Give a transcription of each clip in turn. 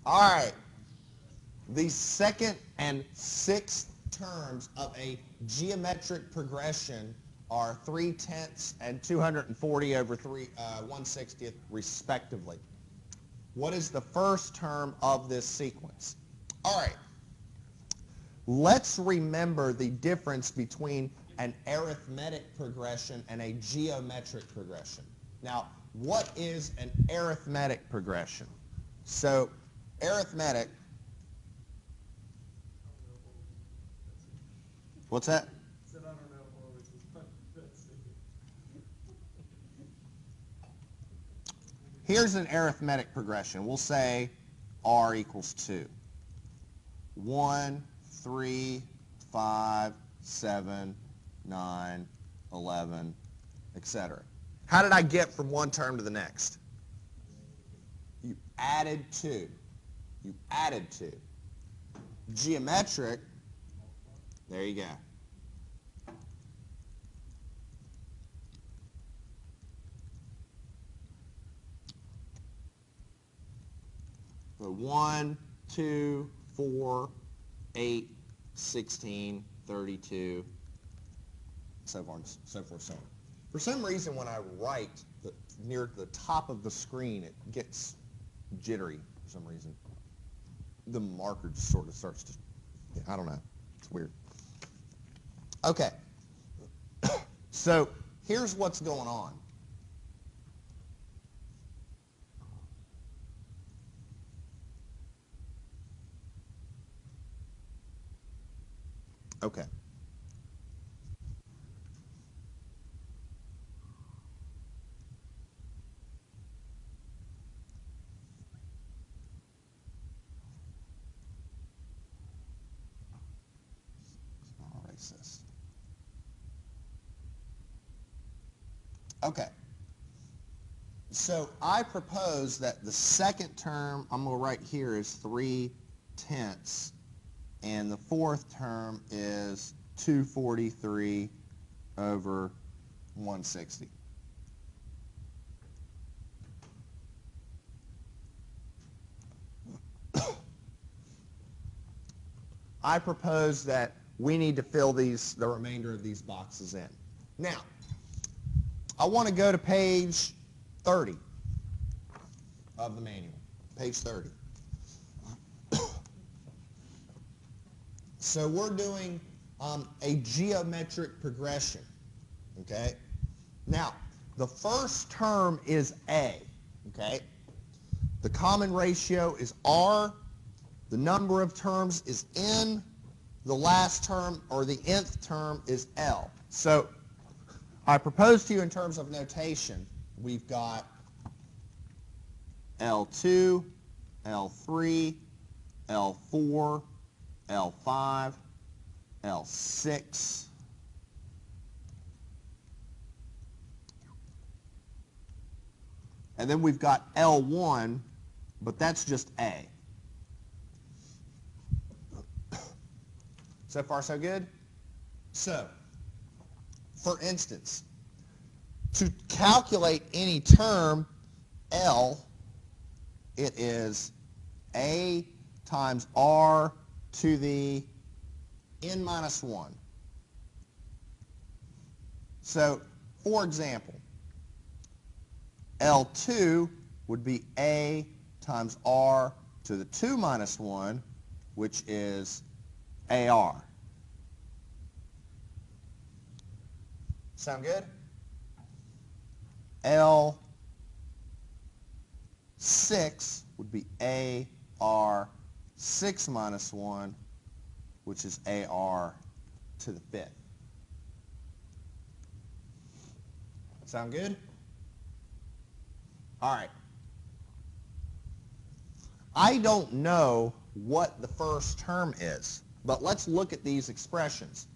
All right. The second and sixth terms of a geometric progression are 3/10 and 240 over 1/60 respectively. What is the first term of this sequence? All right. Let's remember the difference between an arithmetic progression and a geometric progression. Now, what is an arithmetic progression? So, arithmetic, what's that? Here's an arithmetic progression. We'll say r equals 2. 1, 3, 5, 7, 9, 11, etc. How did I get from one term to the next? You added 2. You added 2. Geometric, there you go. So 1, 2, 4, 8, 16, 32, so forth, so on. For some reason, when I write near the top of the screen, it gets jittery for some reason. The marker just sort of starts to, I don't know, it's weird. Okay, so here's what's going on. Okay. I'll erase this. Okay. So I propose that the second term I'm going to write here is 3/10. And the fourth term is 243 over 160. I propose that we need to fill the remainder of these boxes in. Now, I want to go to page 30 of the manual, page 30. So we're doing a geometric progression, okay? Now, the first term is A, okay? The common ratio is R. The number of terms is N. The last term, or the nth term, is L. So I propose to you in terms of notation, we've got L2, L3, L4, L5, L6, and then we've got L1, but that's just A. So far, so good? So, for instance, to calculate any term, L, it is A times R to the n minus 1. So, for example, L2 would be A times R to the 2 minus 1, which is AR. Sound good? L6 would be AR 6 minus 1, which is AR to the 5th. Sound good? All right. I don't know what the first term is, but let's look at these expressions.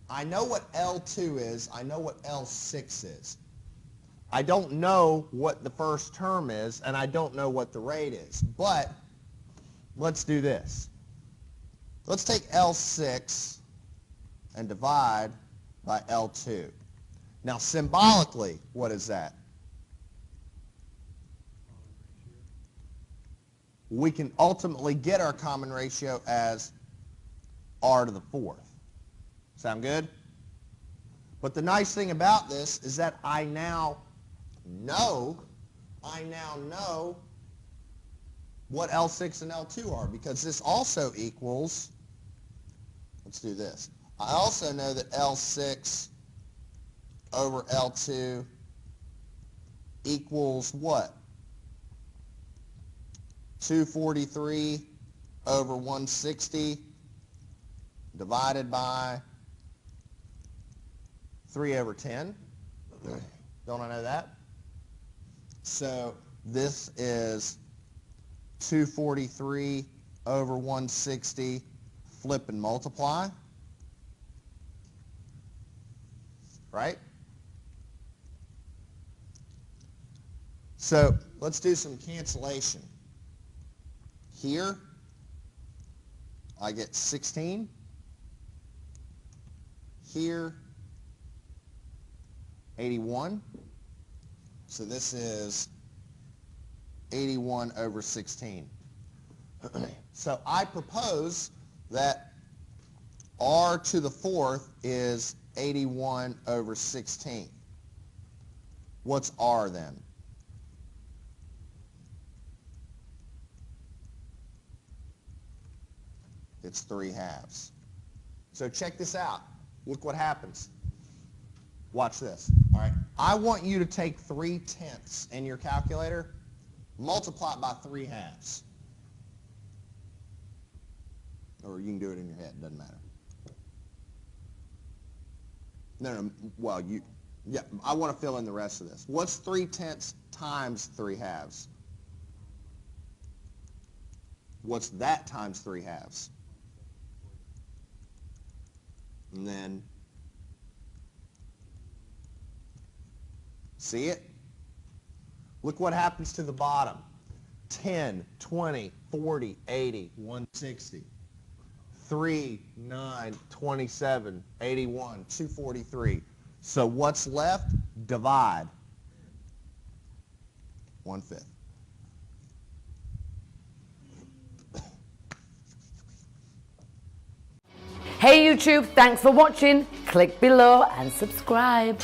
I know what L2 is. I know what L6 is. I don't know what the first term is, and I don't know what the rate is. But let's do this. Let's take L6 and divide by L2. Now, symbolically, what is that? we can ultimately get our common ratio as r to the fourth. Sound good? But the nice thing about this is that I now know what L6 and L2 are, because this also equals, let's do this. I also know that L6 over L2 equals what? 243 over 160 divided by 3 over 10. Don't I know that? So this is 243 over 160, flip and multiply, right? So let's do some cancellation. Here, I get 16. Here, 81. So this is 81 over 16. So I propose that r to the fourth is 81 over 16. What's r then? It's 3/2. So check this out. Look what happens. Watch this. All right. I want you to take 3/10 in your calculator, multiply it by 3/2. Or you can do it in your head. Doesn't matter. No. Well, yeah. I want to fill in the rest of this. What's 3/10 times 3/2? What's that times 3/2? And then, see it? Look what happens to the bottom. 10, 20, 40, 80, 160. 3, 9, 27, 81, 243. So what's left? Divide. 1/5. Hey YouTube, thanks for watching. Click below and subscribe.